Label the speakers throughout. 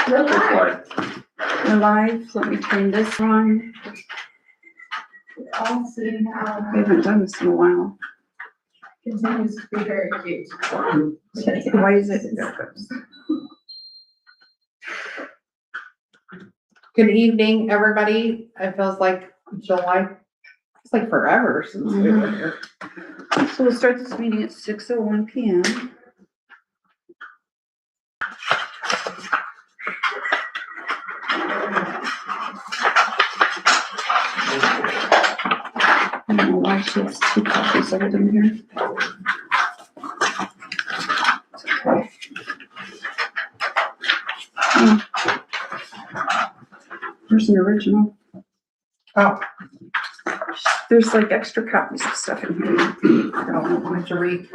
Speaker 1: We're live. Let me turn this on.
Speaker 2: All sitting now.
Speaker 1: We haven't done this in a while.
Speaker 2: Continues to be very cute.
Speaker 1: Why is it?
Speaker 3: Good evening, everybody. It feels like July. It's like forever since we were here.
Speaker 1: So we'll start this meeting at 6:01 p.m. I don't know why she has 2 copies of it in here. It's okay. Oh. There's an original.
Speaker 3: Oh,
Speaker 1: There's like extra copies of stuff in here.
Speaker 3: I don't want to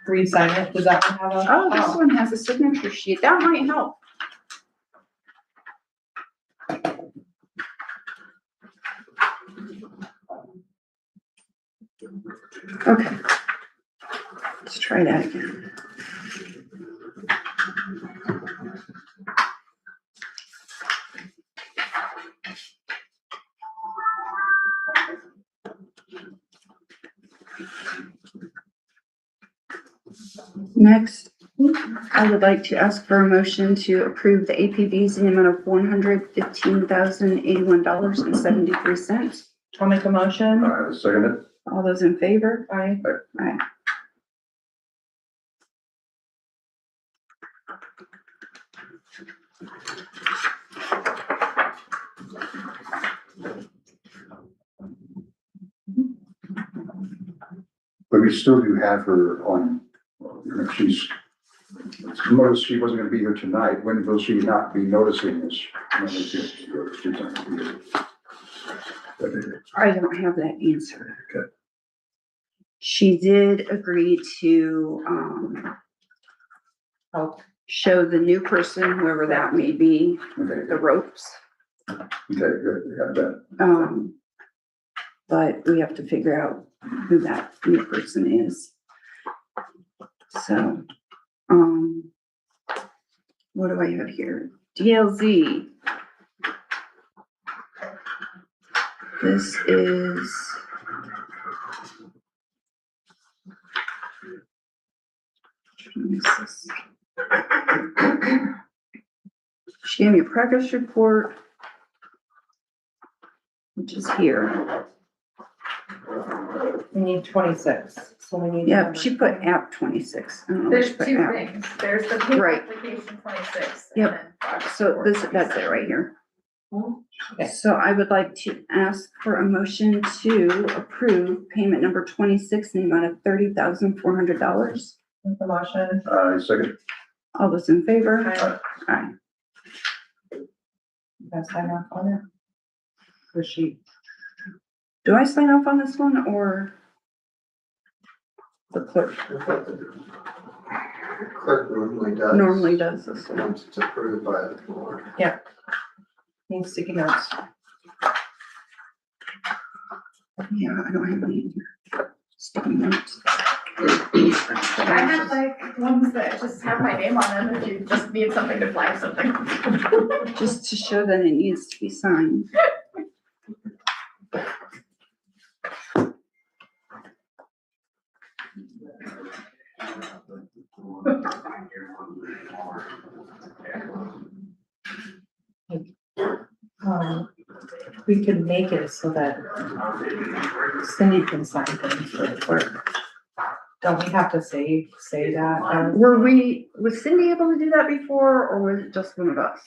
Speaker 3: re-sign it. Does that one have a?
Speaker 1: Oh, this one has a signature sheet. That might help. Okay. Let's try that again. Next, I would like to ask for a motion to approve the APVs in the amount of $115,081.73.
Speaker 3: I'll make a motion.
Speaker 4: Second it.
Speaker 1: All those in favor?
Speaker 3: Aye.
Speaker 1: Aye.
Speaker 4: But we still do have her on, she's noticed she wasn't gonna be here tonight. When will she not be noticing this?
Speaker 1: I don't have that answer.
Speaker 4: Okay.
Speaker 1: She did agree to,
Speaker 3: Oh,
Speaker 1: show the new person, whoever that may be,
Speaker 4: Okay,
Speaker 1: the ropes.
Speaker 4: okay, good, we got that.
Speaker 1: But we have to figure out who that new person is. So, what do I have here? DLZ. This is she gave me a progress report, which is here.
Speaker 3: we need 26, so we need.
Speaker 1: Yeah, she put app 26. I don't know what
Speaker 2: There's
Speaker 1: she put
Speaker 2: 2
Speaker 1: app.
Speaker 2: things. There's the pay
Speaker 1: Right.
Speaker 2: application 26.
Speaker 1: Yep.
Speaker 2: And then progress
Speaker 1: So
Speaker 2: report.
Speaker 1: that's it right here.
Speaker 3: Okay.
Speaker 1: So I would like to ask for a motion to approve payment number 26 in the amount of $30,400.
Speaker 3: Make the motion.
Speaker 4: Second.
Speaker 1: All those in favor?
Speaker 3: Aye.
Speaker 1: Aye.
Speaker 3: You guys sign off on it? Or she?
Speaker 1: Do I sign off on this one or the clerk
Speaker 5: Clerk normally does
Speaker 1: this one?
Speaker 5: once it's approved by the board.
Speaker 3: Need sticky notes.
Speaker 1: Yeah, I don't have any sticky notes.
Speaker 2: I have like ones that just have my name on them if you just need something to flag something.
Speaker 1: Just to show that it needs to be signed.
Speaker 3: We could make it so that Cindy can sign things for the clerk. Don't we have to say that?
Speaker 1: Was Cindy able to do that before or was it just one of us?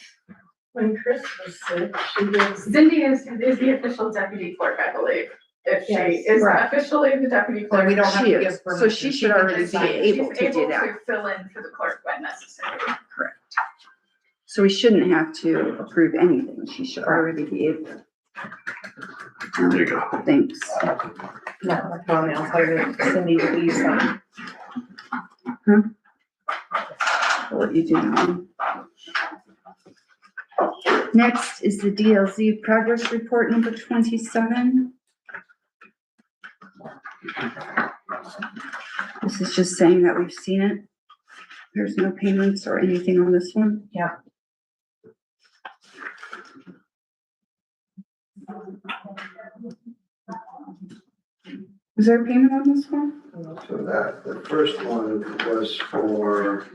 Speaker 2: When Chris was sick, Cindy is the official deputy clerk, I believe. If she
Speaker 3: Yes,
Speaker 2: is
Speaker 3: right.
Speaker 2: officially the deputy
Speaker 3: Then
Speaker 2: clerk.
Speaker 3: we don't have
Speaker 1: She
Speaker 3: to
Speaker 1: is.
Speaker 3: give permission.
Speaker 1: So she should
Speaker 3: can
Speaker 1: already
Speaker 3: just
Speaker 1: be
Speaker 3: sign it.
Speaker 1: able to do
Speaker 2: She's able
Speaker 1: that.
Speaker 2: to fill in for the clerk when necessary.
Speaker 1: Correct. So we shouldn't have to approve anything. She should already be able.
Speaker 4: There you go.
Speaker 1: Thanks.
Speaker 3: No, I'll tell you, Cindy, please sign.
Speaker 1: I'll let you do that one. Next is the DLZ progress report number 27. This is just saying that we've seen it. There's no payments or anything on this one.
Speaker 3: Yeah.
Speaker 1: Is there a payment on this one?
Speaker 5: So that, the first one was for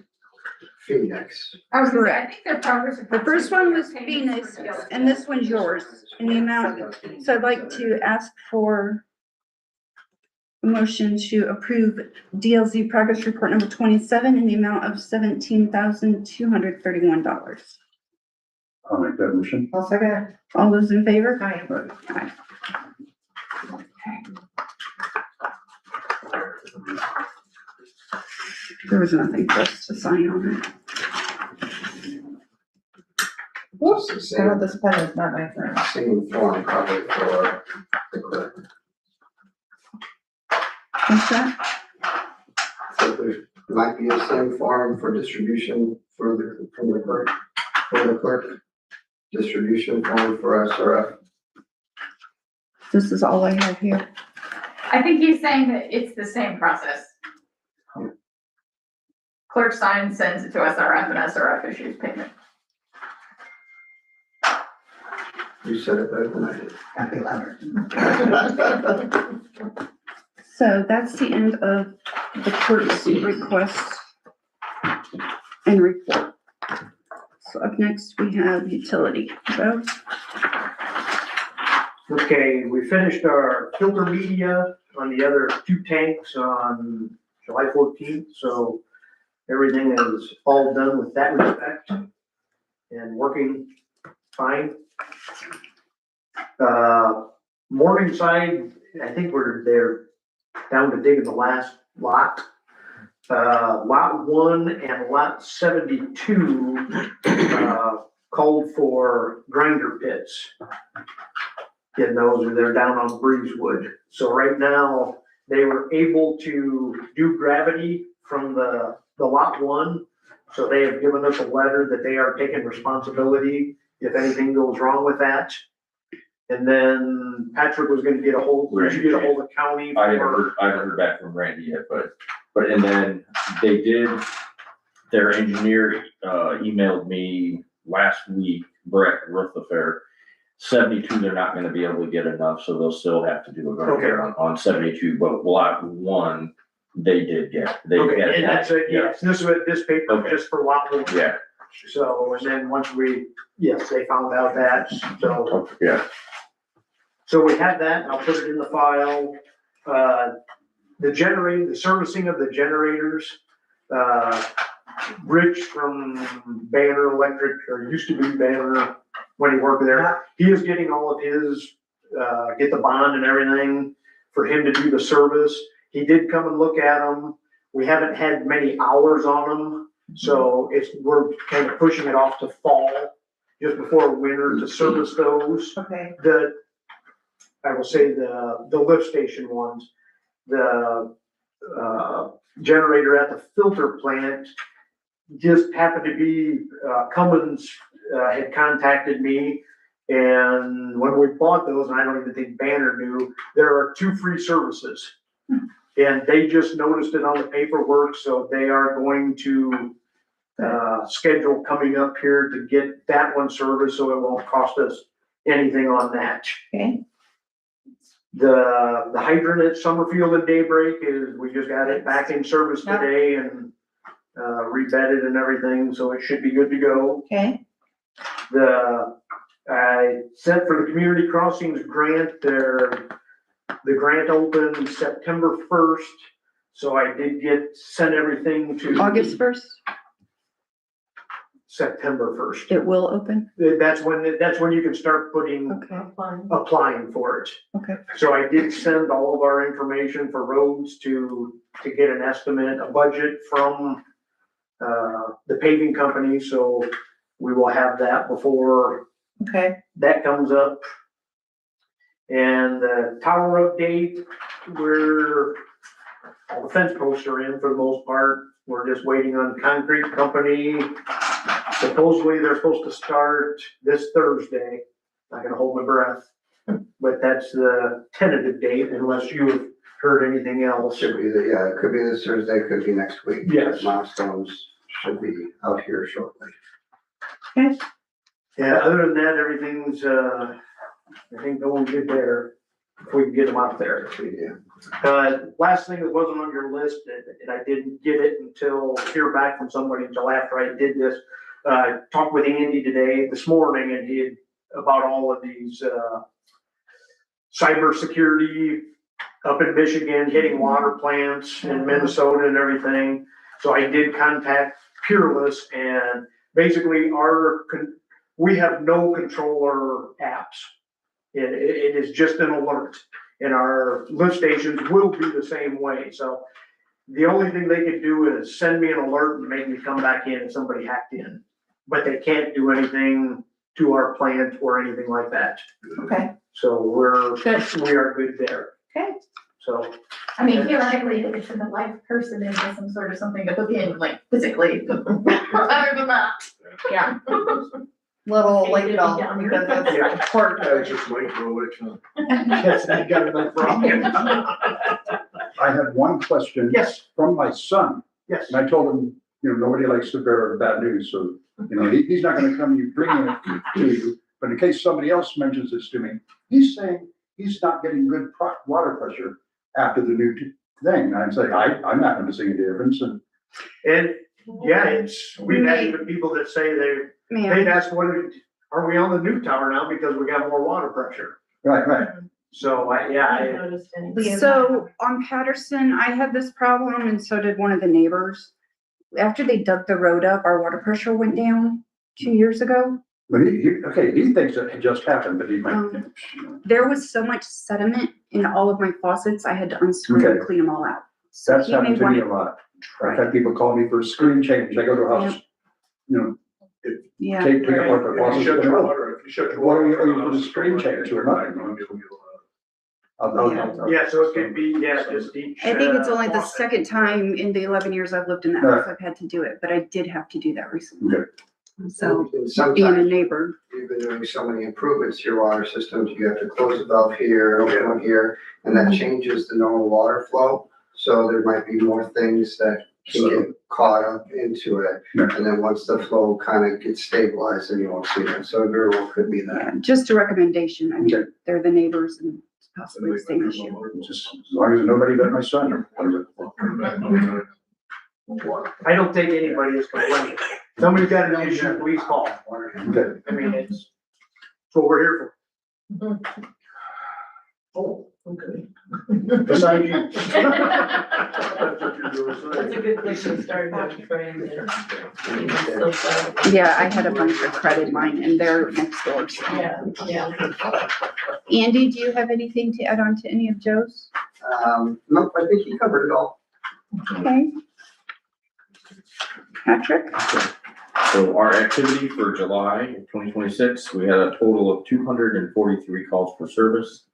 Speaker 5: Phoenix.
Speaker 2: I was gonna say, I think their progress.
Speaker 1: The first one was Phoenix, and this one's yours, in the amount, so I'd like to ask for a motion to approve DLZ progress report number 27 in the amount of $17,231.
Speaker 4: I'll make that motion.
Speaker 3: I'll second.
Speaker 1: All those in favor?
Speaker 3: Aye.
Speaker 1: Aye. There was nothing for us to sign on it.
Speaker 5: Whoops. The
Speaker 3: So
Speaker 5: same,
Speaker 3: this pen is not my friend.
Speaker 5: same form probably for the clerk.
Speaker 1: What's that?
Speaker 5: So there might be the same form for distribution for the, from the clerk, for the clerk. Distribution form for SRF.
Speaker 1: This is all I have here.
Speaker 2: I think he's saying that it's the same process. Clerk signs, sends it to SRF, and SRF issues payment.
Speaker 5: You said it better than I did.
Speaker 1: So that's the end of the clerk's request and report. So up next, we have utility. Bo?
Speaker 6: Okay, we finished our filter media on the other 2 tanks on July 14th, so everything is all done with that respect and working fine. Morningside, I think they're down to digging the last lot. Lot 1 and lot 72, called for grinder pits. And they're down on Breezewood. So right now, they were able to do gravity from the lot 1. So they have given us a letter that they are taking responsibility if anything goes wrong with that. And then Patrick was gonna get a hold, did you get a hold of county?
Speaker 7: I haven't heard back from Randy yet, but and then they did, their engineer, emailed me last week, Brett Rutherford. 72, they're not gonna be able to get enough, so they'll still have to do a repair on 72, but lot 1, they did get. They
Speaker 6: Okay,
Speaker 7: got
Speaker 6: and
Speaker 7: that.
Speaker 6: that's it, yes, this paper,
Speaker 7: Okay.
Speaker 6: just for lot 1.
Speaker 7: Yeah,
Speaker 6: So, and then once yes, they found out that, so.
Speaker 7: yeah,
Speaker 6: So we have that, I'll put it in the file. The servicing of the generators, Rich from Banner Electric, or used to be Banner, when he worked there, he is getting all of his, get the bond and everything for him to do the service. He did come and look at them. We haven't had many hours on them, so we're kind of pushing it off to fall, just before winter to service those.
Speaker 3: Okay.
Speaker 6: I will say the lift station ones, the generator at the filter plant just happened to be, Cummins had contacted me, and when we bought those, and I don't even think Banner knew, there are 2 free services. And they just noticed it on the paperwork, so they are going to schedule coming up here to get that one serviced, so it won't cost us anything on that.
Speaker 3: Okay.
Speaker 6: The hydrant at Summerfield and Daybreak we just got it back in service today and rebedded and everything, so it should be good to go.
Speaker 3: Okay.
Speaker 6: I sent for the community crossings grant, the grant opened September 1st, so I did send everything to.
Speaker 1: August 1st,
Speaker 6: September 1st.
Speaker 1: it will open?
Speaker 6: That's when you can start applying for it.
Speaker 1: Okay.
Speaker 6: So I did send all of our information for roads to get an estimate, a budget from the paving company, so we will have that before
Speaker 3: Okay.
Speaker 6: that comes up. And the tower update, all the fence posts are in for the most part. We're just waiting on concrete company. Supposedly they're supposed to start this Thursday. Not gonna hold my breath, but that's the tentative date unless you've heard anything else.
Speaker 5: Should be it could be this Thursday, could be next week.
Speaker 6: Yes.
Speaker 5: Milestones should be out here shortly.
Speaker 6: Yeah, other than that, everything's, I think going good there, if we can get them out there.
Speaker 5: Yeah.
Speaker 6: Last thing that wasn't on your list, and I didn't get it until, hear back from somebody until after I did this. Talked with Andy this morning, and he had, about all of these, cybersecurity up in Michigan, hitting water plants in Minnesota and everything. So I did contact Peerless, and basically we have no controller apps. It is just an alert, and our lift stations will be the same way. So the only thing they could do is send me an alert and make me come back in if somebody hacked in. But they can't do anything to our plant or anything like that.
Speaker 3: Okay,
Speaker 6: So we
Speaker 3: good.
Speaker 6: are good there.
Speaker 3: Okay.
Speaker 6: So,
Speaker 2: I mean, theoretically, if it's in the live person, is there some sort of something to hook in, like physically, other than that?
Speaker 3: Yeah. Little light bulb,
Speaker 2: Yeah.
Speaker 3: because it's important.
Speaker 5: Yeah, just micro it.
Speaker 6: yes, I got it no problem.
Speaker 4: I had one question
Speaker 6: Yes,
Speaker 4: from my son,
Speaker 6: yes.
Speaker 4: and I told him, nobody likes to bear bad news, so, he's not gonna come you bringing it to you. But in case somebody else mentions this to me, he's saying he's not getting good water pressure after the new thing. And I'm saying, I'm not gonna see any difference, and
Speaker 6: And yeah, we've had even people that say they'd ask, are we on the new tower now because we got more water pressure?
Speaker 4: right.
Speaker 6: So,
Speaker 1: So on Patterson, I had this problem and so did one of the neighbors. After they dug the road up, our water pressure went down 2 years ago.
Speaker 4: But he thinks that it just happened, but he might.
Speaker 1: There was so much sediment in all of my faucets, I had to unscrew and
Speaker 4: Okay.
Speaker 1: clean them all out. So
Speaker 4: That's
Speaker 1: he may
Speaker 4: happened to
Speaker 1: want
Speaker 4: me a
Speaker 1: to
Speaker 4: lot. I've
Speaker 1: try.
Speaker 4: had people call me for a screen change. I go to a house,
Speaker 1: Yeah,
Speaker 4: take apart the
Speaker 5: If you
Speaker 4: faucet.
Speaker 5: shut your water, if you shut your
Speaker 4: What are
Speaker 5: water.
Speaker 4: you for the screen change or nothing?
Speaker 6: yeah, so it could be, just each.
Speaker 1: I think it's only the
Speaker 6: faucet.
Speaker 1: second time in the 11 years I've lived in that house I've had to do it, but I did have to do that recently.
Speaker 4: Okay.
Speaker 1: So
Speaker 5: And
Speaker 1: being a
Speaker 5: sometimes
Speaker 1: neighbor,
Speaker 5: you've been doing so many improvements to your water systems, you have to close the valve here, open one here, and that changes the normal water flow. So there might be more things that can get caught up into it.
Speaker 4: Yeah.
Speaker 5: And then once the flow kind of gets stabilized, then you won't see that. So it very well could be that.
Speaker 1: yeah, just a recommendation. I mean,
Speaker 4: Okay.
Speaker 1: they're the neighbors and it's possibly the same issue.
Speaker 4: Just as long as nobody but my son.
Speaker 6: I don't think anybody is complaining. Somebody's got an issue, please call.
Speaker 4: Okay.
Speaker 6: I mean, it's what we're here for. Oh, okay. Besides you.
Speaker 8: That's a good place to start, Brian.
Speaker 1: Yeah, I had a bunch of credit mine and they're next door. So.
Speaker 8: Yeah.
Speaker 1: Andy, do you have anything to add on to any of Joe's?
Speaker 5: Nope, I think he covered it all.
Speaker 1: Okay. Patrick?
Speaker 7: So our activity for July of 2026, we had a total of 243 calls for service.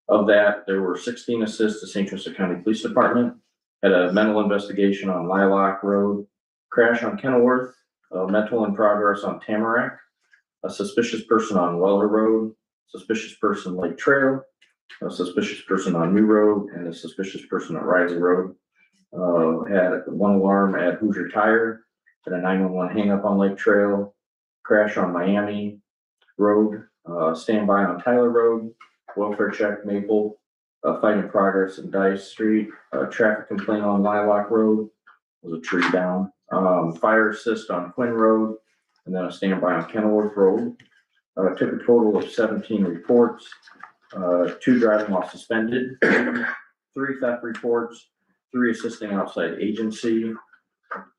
Speaker 7: Of that, there were 16 assists to St. Joseph County Police Department, had a mental investigation on Lilac Road, crash on Kenilworth, mental in progress on Tamarack, a suspicious person on Weller Road, suspicious person Lake Trail, a suspicious person on New Road, and a suspicious person on Riley Road. Had one alarm at Hoosier Tire, had a 911 hang up on Lake Trail, crash on Miami Road, standby on Tyler Road, welfare check Maple, fight in progress in Dice Street, traffic complaint on Lilac Road, was a tree down, fire assist on Quinn Road, and then a standby on Kenilworth Road. Took a total of 17 reports, 2 driving while suspended, 3 theft reports, 3 assisting outside agency,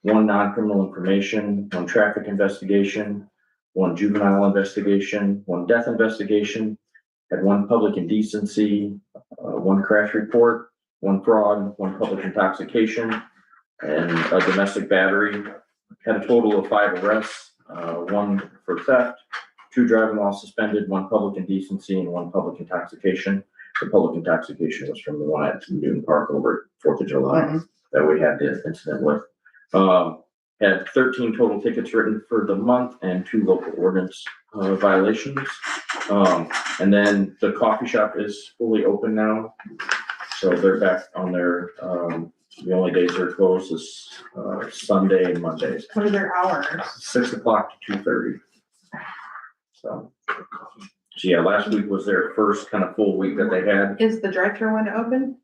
Speaker 7: 1 non-criminal information, 1 traffic investigation, 1 juvenile investigation, 1 death investigation, had 1 public indecency, 1 crash report, 1 fraud, 1 public intoxication, and a domestic battery. Had a total of 5 arrests, 1 for theft, 2 driving while suspended, 1 public indecency, and 1 public intoxication. The public intoxication was from the one at Newton Park over 4th of July that we had the incident with. Had 13 total tickets written for the month and 2 local ordinance violations. And then the coffee shop is fully open now. So they're back on their, the only days they're closed is Sunday and Mondays,
Speaker 3: What are their hours?
Speaker 7: 6 o'clock to 2:30. So So yeah, last week was their first kind of full week that they had.
Speaker 3: Is the drive-through window open?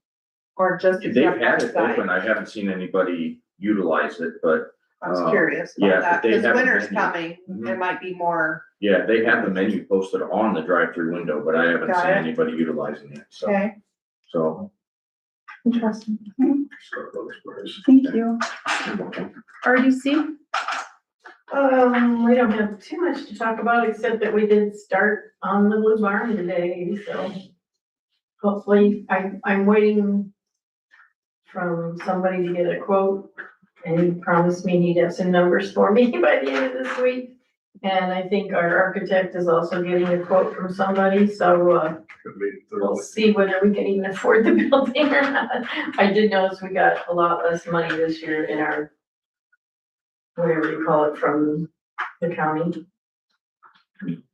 Speaker 3: Or just?
Speaker 7: They've
Speaker 3: except
Speaker 7: had it
Speaker 3: outside?
Speaker 7: open. I haven't seen anybody utilize it, but
Speaker 3: I was curious
Speaker 7: yeah,
Speaker 3: about that,
Speaker 7: they
Speaker 3: because
Speaker 7: have a
Speaker 3: winter's
Speaker 7: menu.
Speaker 3: coming,
Speaker 7: Mhm.
Speaker 3: it might be more,
Speaker 7: yeah, they have the menu posted on the drive-through window, but I haven't
Speaker 3: Got
Speaker 7: seen
Speaker 3: it.
Speaker 7: anybody utilizing it, so,
Speaker 3: okay,
Speaker 7: so.
Speaker 3: interesting.
Speaker 1: Thank you. RDC?
Speaker 8: We don't have too much to talk about, except that we did start on the Blue Barn today, so hopefully, I'm waiting from somebody to get a quote, and he promised me he'd have some numbers for me by the end of this week. And I think our architect is also getting a quote from somebody, so, we'll see whether we can even afford the building or not. I did notice we got a lot less money this year in our, whatever you call it, from the county.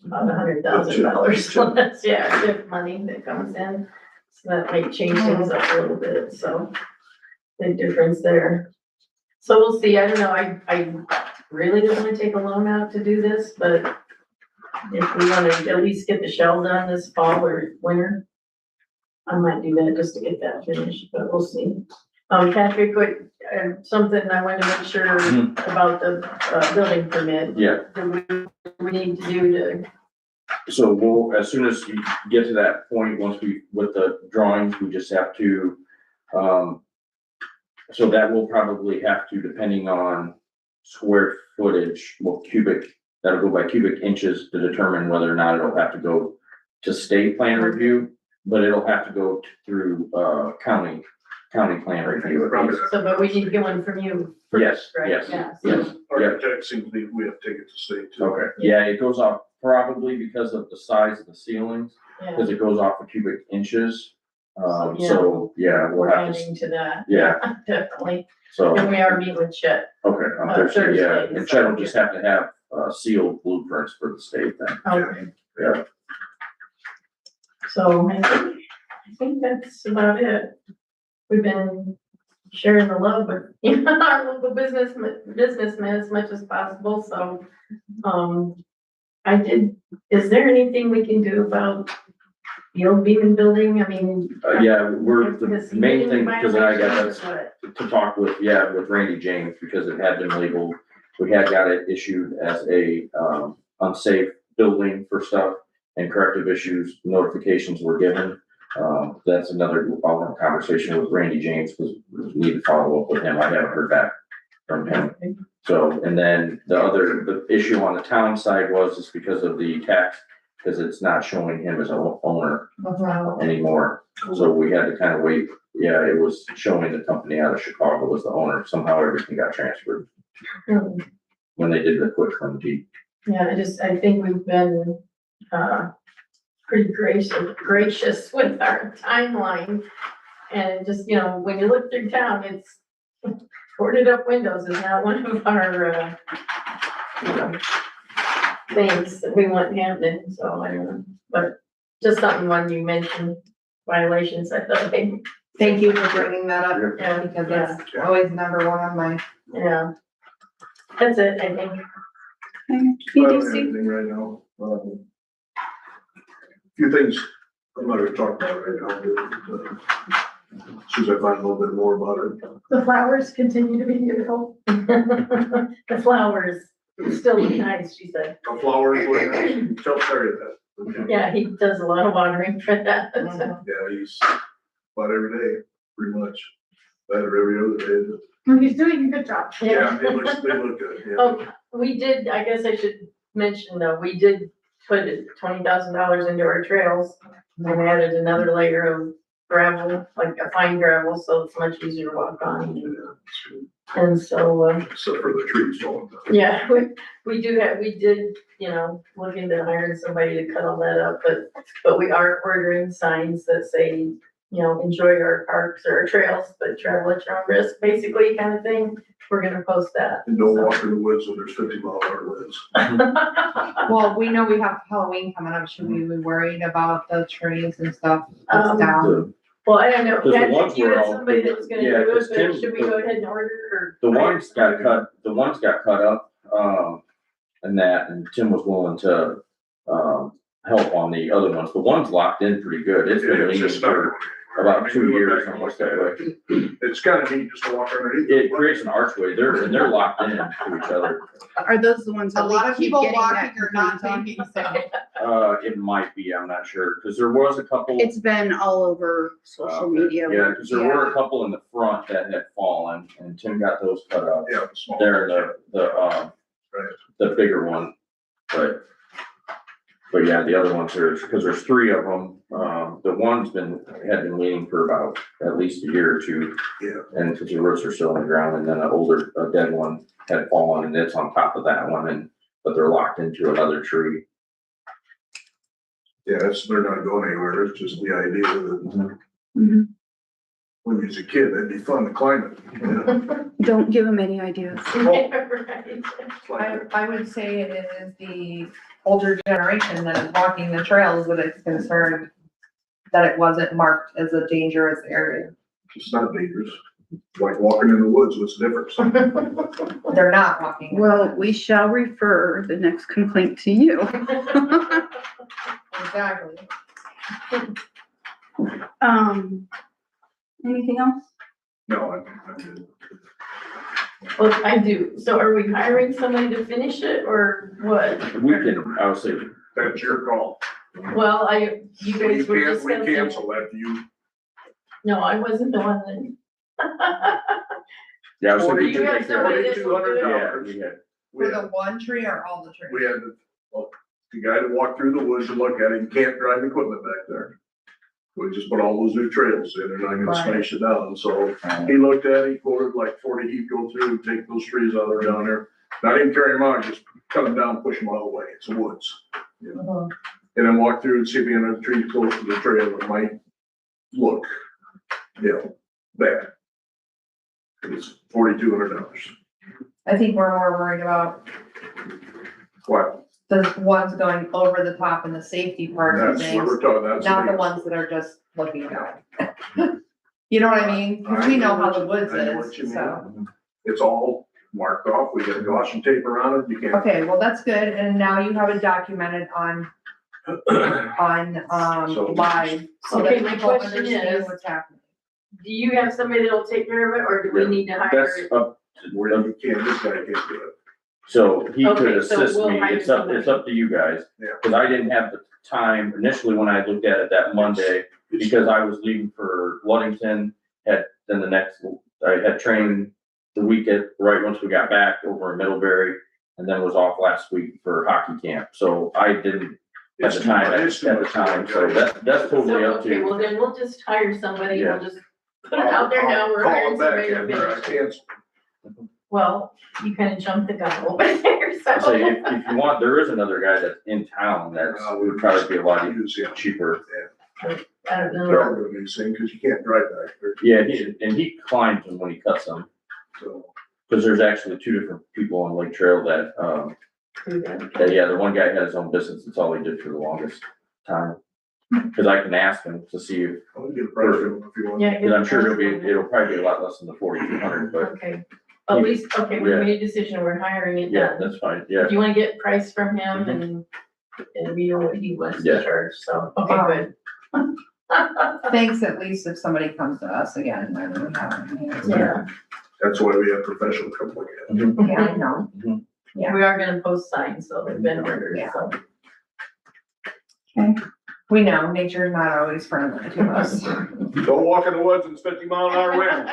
Speaker 8: About $100,000 less, yeah, tip money that comes in, so that might change things up a little bit, so big difference there. So we'll see, I don't know, I really don't wanna take a loan out to do this, but if we wanna at least get the shell done this fall or winter, I might do that just to get that finished, but we'll see. Patrick, something I wanted to make sure about the, building permit.
Speaker 7: Yeah,
Speaker 8: Do we need to do to,
Speaker 7: so we'll, as soon as you get to that point, once we, with the drawings, we just have to, so that will probably have to, depending on square footage, well, cubic, that'll go by cubic inches to determine whether or not it'll have to go to state plan review, but it'll have to go through, county plan review at least.
Speaker 8: so, but we need to get one from you
Speaker 7: Yes,
Speaker 8: first, right?
Speaker 7: yes,
Speaker 8: Yeah,
Speaker 7: yes.
Speaker 8: so,
Speaker 9: Architect seems to, we have to take it to state too.
Speaker 7: Okay, yeah, it goes off probably because of the size of the ceilings,
Speaker 8: yeah,
Speaker 7: because it goes off the cubic inches.
Speaker 8: Yeah.
Speaker 7: So, yeah, we'll
Speaker 8: we're
Speaker 7: have to,
Speaker 8: adding to that.
Speaker 7: yeah,
Speaker 8: Definitely,
Speaker 7: so,
Speaker 8: and we are meeting with Chet,
Speaker 7: okay, on Thursday, yeah,
Speaker 8: Thursday,
Speaker 7: and
Speaker 8: so,
Speaker 7: Chet will just have to have, sealed blueprints for the state then.
Speaker 8: okay.
Speaker 7: Yeah.
Speaker 8: So I think that's about it. We've been sharing the love with, our local businessmen as much as possible, so, is there anything we can do about the old Beacon building? I mean.
Speaker 7: Yeah, we're, the
Speaker 8: has he
Speaker 7: main
Speaker 8: been
Speaker 7: thing,
Speaker 8: in
Speaker 7: because I got
Speaker 8: violations
Speaker 7: us
Speaker 8: or what?
Speaker 7: to talk with, yeah, with Randy James, because it had been labeled, we had got it issued as a, unsafe building for stuff, and corrective issues notifications were given. That's another, I'll have a conversation with Randy James, because we need to follow up with him, I haven't heard back from him. So, and then the issue on the town side is because of the tax, because it's not showing him as an owner anymore. So we had to kind of wait, yeah, it was showing the company out of Chicago was the owner, somehow everything got transferred when they did the quick claim deed.
Speaker 8: Yeah, I think we've been, pretty gracious with our timeline. And just, when you look through town, it's boarded up windows is not one of our, things that we want happening, so I don't know. But just something when you mentioned violations, I thought,
Speaker 3: Thank you for bringing that up,
Speaker 8: yeah,
Speaker 3: because that's always number one on my,
Speaker 8: yeah. That's it, I think.
Speaker 9: I don't have
Speaker 1: EDC?
Speaker 9: anything right now. Few things I'm not gonna talk about right now, but, as soon as I find a little bit more about it.
Speaker 8: The flowers continue to be beautiful. The flowers still look nice, she said.
Speaker 9: The flowers, tell Terry that. Okay.
Speaker 8: Yeah, he does a lot of watering for that. so.
Speaker 9: Yeah, he's about every day, pretty much, better every other day.
Speaker 2: He's doing a good job.
Speaker 9: Yeah, they look good, yeah.
Speaker 8: Oh, we did, I guess I should mention though, we did put $20,000 into our trails and added another layer of gravel, like a fine gravel, so it's much easier to walk on.
Speaker 9: Yeah,
Speaker 8: And so,
Speaker 9: except for the trees falling down.
Speaker 8: yeah, we did, look into hiring somebody to cut all that up, but we are ordering signs that say, enjoy our parks or our trails, but travel at your own risk, basically kind of thing. We're gonna post that.
Speaker 9: And don't
Speaker 8: so.
Speaker 9: walk in the woods when there's 50-mile-an-hour winds.
Speaker 3: well, we know we have Halloween coming up, should we be worried about the trees and stuff that's
Speaker 8: Um,
Speaker 3: down?
Speaker 8: Well, I don't know,
Speaker 7: Because the ones
Speaker 8: Patrick, you
Speaker 7: were
Speaker 8: had
Speaker 7: all-
Speaker 8: somebody that was gonna
Speaker 7: yeah,
Speaker 8: do it,
Speaker 7: 'cause
Speaker 8: but
Speaker 7: Tim-
Speaker 8: should we go ahead and order or?
Speaker 7: The ones got cut up, and Tim was willing to, help on the other ones. The one's locked in pretty good. It's been
Speaker 9: It's
Speaker 7: leaning
Speaker 9: just not.
Speaker 7: for about 2 years, almost that way.
Speaker 9: It's kind of neat just to walk underneath.
Speaker 7: It creates an archway. They're locked in to each other.
Speaker 1: Are those the ones
Speaker 3: A
Speaker 1: that we
Speaker 3: lot of
Speaker 1: keep
Speaker 3: people
Speaker 1: getting that
Speaker 3: walking are not
Speaker 1: complaints on?
Speaker 3: taking so.
Speaker 7: It might be, I'm not sure, because there was a couple.
Speaker 1: It's been all over social media.
Speaker 7: Yeah, because there were a couple in the front that had fallen, and Tim got those cut up.
Speaker 9: Yeah, the small.
Speaker 7: They're the bigger one, but yeah, the other ones are, because there's 3 of them. The one's had been leaning for about at least a year or 2.
Speaker 9: Yeah.
Speaker 7: And because the roots are still on the ground, and then a dead one had fallen, and it's on top of that one, but they're locked into another tree.
Speaker 9: Yeah, they're not going anywhere. It's just the idea that
Speaker 1: Mhm.
Speaker 9: when you was a kid, it'd be fun to climb it. Yeah.
Speaker 1: Don't give them any ideas.
Speaker 9: It's like-
Speaker 3: I would say it is the older generation that is walking the trails that is concerned that it wasn't marked as a dangerous area.
Speaker 9: It's not dangerous. Like walking in the woods, what's the difference?
Speaker 3: They're not walking.
Speaker 1: Well, we shall refer the next complaint to you.
Speaker 3: Exactly.
Speaker 1: Anything else?
Speaker 9: No, I did.
Speaker 8: Well, I do. So are we hiring somebody to finish it or what?
Speaker 7: We can, I would say,
Speaker 9: That's your call.
Speaker 8: Well, you guys were
Speaker 9: We
Speaker 8: discussing.
Speaker 9: cancel that, you.
Speaker 8: No, I wasn't the one that.
Speaker 7: yeah, I was thinking.
Speaker 8: You have somebody that will do it?
Speaker 7: Yeah, we had.
Speaker 9: We
Speaker 3: For
Speaker 9: had,
Speaker 3: the one tree or all the trees?
Speaker 9: we had the guy that walked through the woods and look at it, you can't drive equipment back there. We just put all those new trails in, they're not gonna
Speaker 3: Right.
Speaker 9: smash it down, so he looked at it, he quoted like 40, he'd go through and take those trees out of down there. Not even carry them out, just cut them down, push them out of the way, it's the woods. you know. And then walk through and see if any other trees close to the trail that might look, bad. It's $4,200.
Speaker 3: I think we're more worried about
Speaker 9: What?
Speaker 3: the ones going over the top and the safety part of
Speaker 9: That's what
Speaker 3: things,
Speaker 9: we're talking, that's.
Speaker 3: not the
Speaker 9: big-
Speaker 3: ones that are just looking down. You know what I mean? Cause we know how the woods
Speaker 9: I know what you
Speaker 3: is,
Speaker 9: mean.
Speaker 3: so.
Speaker 9: It's all marked off, we got a caution tape around it, you can't.
Speaker 3: Okay, well, that's good, and now you have it documented on
Speaker 9: So-
Speaker 3: live, so
Speaker 8: Okay,
Speaker 3: that
Speaker 8: my
Speaker 3: people
Speaker 8: question
Speaker 3: understand
Speaker 8: is-
Speaker 3: what's happening.
Speaker 8: Do you have somebody that'll take care of it or do we need to hire
Speaker 7: That's
Speaker 8: it?
Speaker 7: up,
Speaker 9: Where you can't, this guy can't do it.
Speaker 7: so he could
Speaker 8: Okay, so
Speaker 7: assist
Speaker 8: we'll
Speaker 7: me,
Speaker 8: hire
Speaker 7: it's up to you guys.
Speaker 9: Yeah.
Speaker 7: Cause I didn't have the time initially when I looked at it that Monday, because I was leaving for Ludington, I had trained the weekend, right once we got back over in Middlebury, and then was off last week for hockey camp, so I didn't have the time at the time, so that's totally up to
Speaker 8: Okay,
Speaker 7: you.
Speaker 8: well then we'll just hire somebody,
Speaker 7: Yeah.
Speaker 8: we'll just put it out there now, we're
Speaker 9: Call
Speaker 8: hiring
Speaker 9: him back
Speaker 8: somebody to
Speaker 9: after I
Speaker 8: finish.
Speaker 9: cancel.
Speaker 8: Well, you kind of jumped the gun a little bit there, so.
Speaker 7: So if you want, there is another guy that's in town that's, would probably be a lot
Speaker 9: Use him.
Speaker 7: cheaper.
Speaker 8: I don't know.
Speaker 9: They're all gonna be the same, cause you can't drive back there,
Speaker 7: Yeah, he climbs them when he cuts them,
Speaker 9: so.
Speaker 7: cause there's actually 2 different people on Lake Trail that, the one guy had his own business, that's all he did for the longest time. Cause I can ask him to see if,
Speaker 9: I'll get a price from him if you want.
Speaker 8: Yeah.
Speaker 7: cause I'm sure it'll probably be a lot less than the 4,200, but
Speaker 8: Okay, at least, okay, we
Speaker 7: Yeah.
Speaker 8: made a decision, we're hiring it
Speaker 7: yeah,
Speaker 8: done.
Speaker 7: that's fine, yeah.
Speaker 8: If you wanna get price from him and we know what he wants to
Speaker 7: Yeah.
Speaker 8: charge, so, okay, good.
Speaker 3: Thanks at least if somebody comes to us again, then we have.
Speaker 8: Yeah,
Speaker 9: That's why we have professional come look at it.
Speaker 3: Yeah, I know. Yeah.
Speaker 8: we are gonna post signs, so they've been ordered,
Speaker 3: Yeah.
Speaker 8: so.
Speaker 3: We know, nature's not always friendly to us.
Speaker 9: Don't walk in the woods in 50-mile-an-hour wind,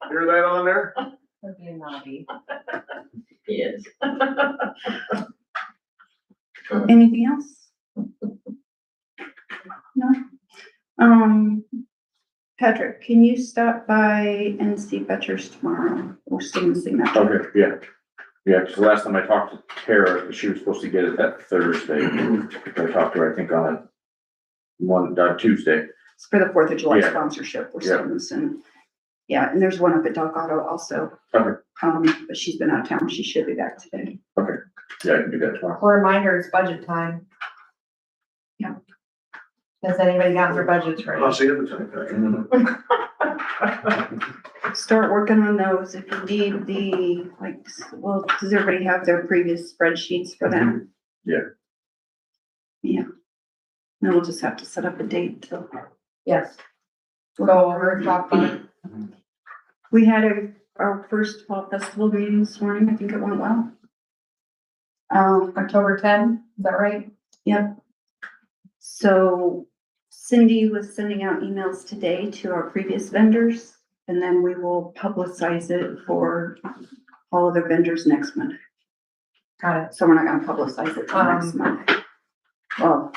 Speaker 9: hear that on there?
Speaker 3: Would be a naughty.
Speaker 8: He is.
Speaker 1: Anything else? No? Patrick, can you stop by and see Betchers tomorrow? We're still missing that.
Speaker 7: Okay, yeah. Yeah, cause the last time I talked to Tara, 'cause she was supposed to get it that Thursday, I talked to her, I think on Tuesday.
Speaker 1: It's for the 4th of July
Speaker 7: Yeah.
Speaker 1: sponsorship. We're
Speaker 7: Yeah.
Speaker 1: still missing. Yeah, and there's one up at Dock Auto also.
Speaker 7: Okay.
Speaker 1: But she's been out of town. She should be back today.
Speaker 7: Yeah, I can do that tomorrow.
Speaker 3: A reminder, it's budget time.
Speaker 1: Yeah.
Speaker 3: Has anybody gotten their budgets ready?
Speaker 9: I'll see you at the time.
Speaker 1: Start working on those if you need does everybody have their previous spreadsheets for them?
Speaker 7: Yeah.
Speaker 1: Yeah. Then we'll just have to set up a date to.
Speaker 3: Yes. Go over and talk about it.
Speaker 1: We had our first fall festival meeting this morning. I think it went well.
Speaker 3: October 10, is that right?
Speaker 1: Yep. So Cindy was sending out emails today to our previous vendors, and then we will publicize it for all of the vendors next month.
Speaker 3: Got it.
Speaker 1: So we're not gonna publicize it till next month. Well,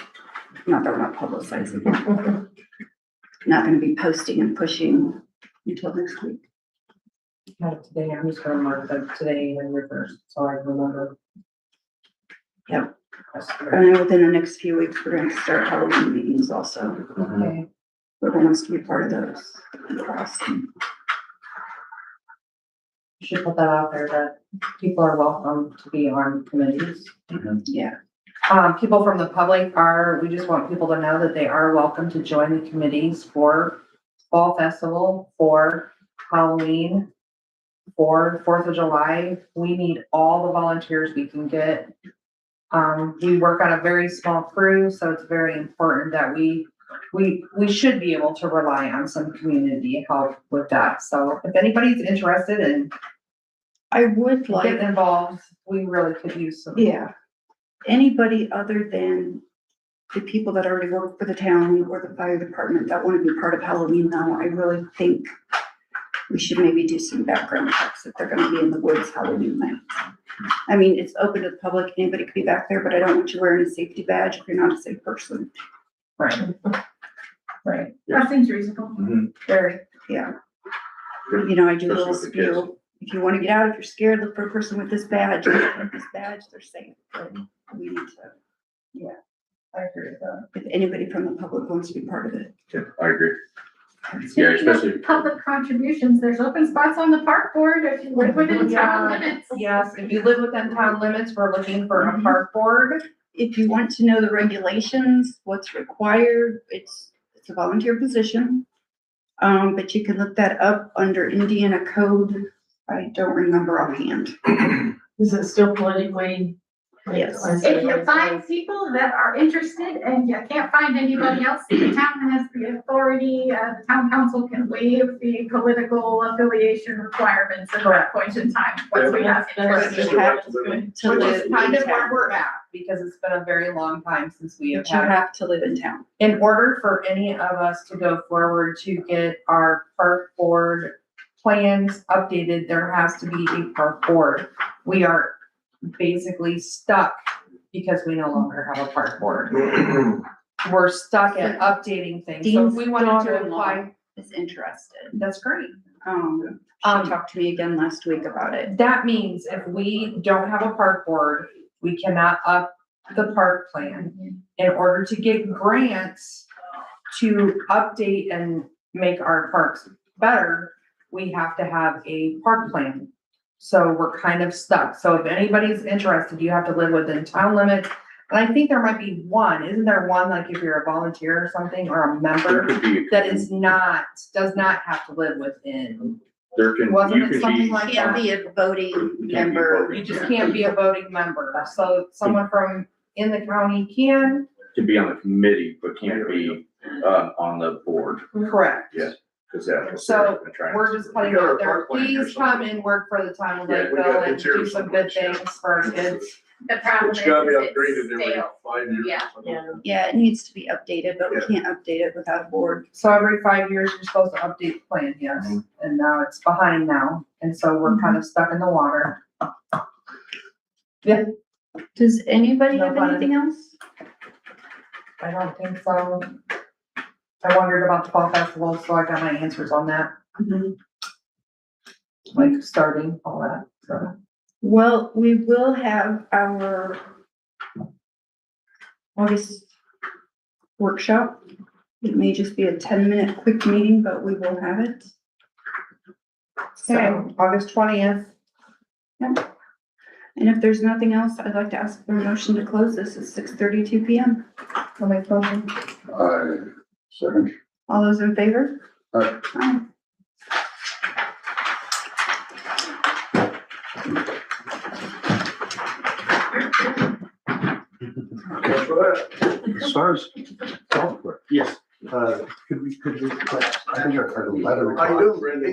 Speaker 1: not that we're not publicizing it. Not gonna be posting and pushing until next week.
Speaker 3: Got it today. I'm just gonna mark that today and reverse, so I remember.
Speaker 1: Yep. And then within the next few weeks, we're gonna start Halloween meetings also.
Speaker 3: Okay.
Speaker 1: Everyone wants to be part of those. Awesome.
Speaker 3: You should put that out there that people are welcome to be on committees.
Speaker 1: Yeah.
Speaker 3: People from the public we just want people to know that they are welcome to join the committees for Fall Festival, for Halloween, for 4th of July. We need all the volunteers we can get. We work on a very small crew, so it's very important that we should be able to rely on some community help with that. So if anybody's interested in
Speaker 1: I would like,
Speaker 3: getting involved, we really could use some.
Speaker 1: yeah, anybody other than the people that already work for the town or the fire department that want to be part of Halloween now, I really think we should maybe do some background checks if they're gonna be in the woods Halloween night. I mean, it's open to the public, anybody could be back there, but I don't want you wearing a safety badge if you're not a safe person.
Speaker 3: Right. Right.
Speaker 2: That seems reasonable.
Speaker 3: Very.
Speaker 1: Yeah. You know, I do a little
Speaker 7: Especially with the
Speaker 1: spiel. If you want to get out, if you're scared, look for a person with this badge. With this badge, they're safe. But we need to,
Speaker 3: I agree with that.
Speaker 1: if anybody from the public wants to be part of it.
Speaker 7: Yeah, I agree. Yeah,
Speaker 2: Speaking
Speaker 7: especially,
Speaker 2: of public contributions, there's open spots on the park board if you live within town limits.
Speaker 3: Yes, if you live within town limits, we're looking for a park board.
Speaker 1: If you want to know the regulations, what's required, it's a volunteer position. But you can look that up under Indiana code. I don't remember offhand.
Speaker 8: Is it still politically?
Speaker 1: Yes.
Speaker 2: If you find people that are interested and you can't find anybody else, the town has the authority, the town council can waive the political affiliation requirements at that point in time. Once we have interest.
Speaker 1: You have to
Speaker 3: Which
Speaker 1: live
Speaker 3: is kind
Speaker 1: in
Speaker 3: of where
Speaker 1: town.
Speaker 3: we're at, because it's been a very long time since we have
Speaker 1: But you
Speaker 3: had.
Speaker 1: have to live in town.
Speaker 3: In order for any of us to go forward to get our park board plans updated, there has to be a park board. We are basically stuck because we no longer have a park board. We're stuck at updating things. So if we wanted to
Speaker 1: Daughter-in-law
Speaker 3: apply,
Speaker 1: is interested.
Speaker 3: that's great.
Speaker 1: She talked to me again last week about it.
Speaker 3: That means if we don't have a park board, we cannot up the park plan. In order to get grants to update and make our parks better, we have to have a park plan. So we're kind of stuck. So if anybody's interested, you have to live within town limits. And I think there might be one, isn't there one, like if you're a volunteer or something, or a
Speaker 7: there
Speaker 3: member
Speaker 7: could be,
Speaker 3: that does not have to live within?
Speaker 7: there can,
Speaker 3: Wasn't
Speaker 7: you
Speaker 3: it
Speaker 7: could
Speaker 3: something
Speaker 7: be,
Speaker 3: like
Speaker 1: Can't be a voting
Speaker 7: Can't be
Speaker 1: member.
Speaker 7: voting.
Speaker 3: You just can't be a voting member. So someone from in the county can?
Speaker 7: can be on the committee, but can't be, on the board.
Speaker 3: Correct.
Speaker 7: Yes. Cause that's.
Speaker 3: So,
Speaker 7: what they're trying
Speaker 3: We're
Speaker 7: to-
Speaker 3: just putting
Speaker 9: We got
Speaker 3: out
Speaker 9: our
Speaker 3: there,
Speaker 9: park plan here
Speaker 3: please come
Speaker 9: somewhere.
Speaker 3: and work for the town of
Speaker 9: Yeah, we got
Speaker 3: Lakeville
Speaker 9: it
Speaker 3: and
Speaker 9: here
Speaker 3: do some good
Speaker 9: somewhere.
Speaker 3: things for our kids.
Speaker 2: The problem is
Speaker 9: It's gotta be
Speaker 2: it's
Speaker 9: upgraded every
Speaker 2: stale.
Speaker 9: 5 years.
Speaker 2: Yeah.
Speaker 8: Yeah.
Speaker 1: Yeah, it needs to be updated, but we
Speaker 9: Yeah.
Speaker 1: can't update it without a board.
Speaker 3: So every 5 years, you're supposed to update the plan, yes, and now it's behind now, and so we're kind of stuck in the water.
Speaker 1: Does anybody
Speaker 3: No
Speaker 1: have
Speaker 3: fun.
Speaker 1: anything else?
Speaker 3: I don't think so. I wondered about the fall festival, so I got my answers on that, like starting, all that, so.
Speaker 1: Well, we will have our August workshop. It may just be a 10-minute quick meeting, but we will have it. So,
Speaker 3: Okay, August 20th.
Speaker 1: and if there's nothing else, I'd like to ask for a motion to close this at 6:32 PM.
Speaker 3: I'll make a motion.
Speaker 4: Second.
Speaker 1: All those in favor?
Speaker 4: Aye.
Speaker 1: Aye.
Speaker 9: Thanks for that.
Speaker 4: As far as software,
Speaker 7: Yes.
Speaker 4: could we, I think our letter.
Speaker 9: How you doing, Brandy?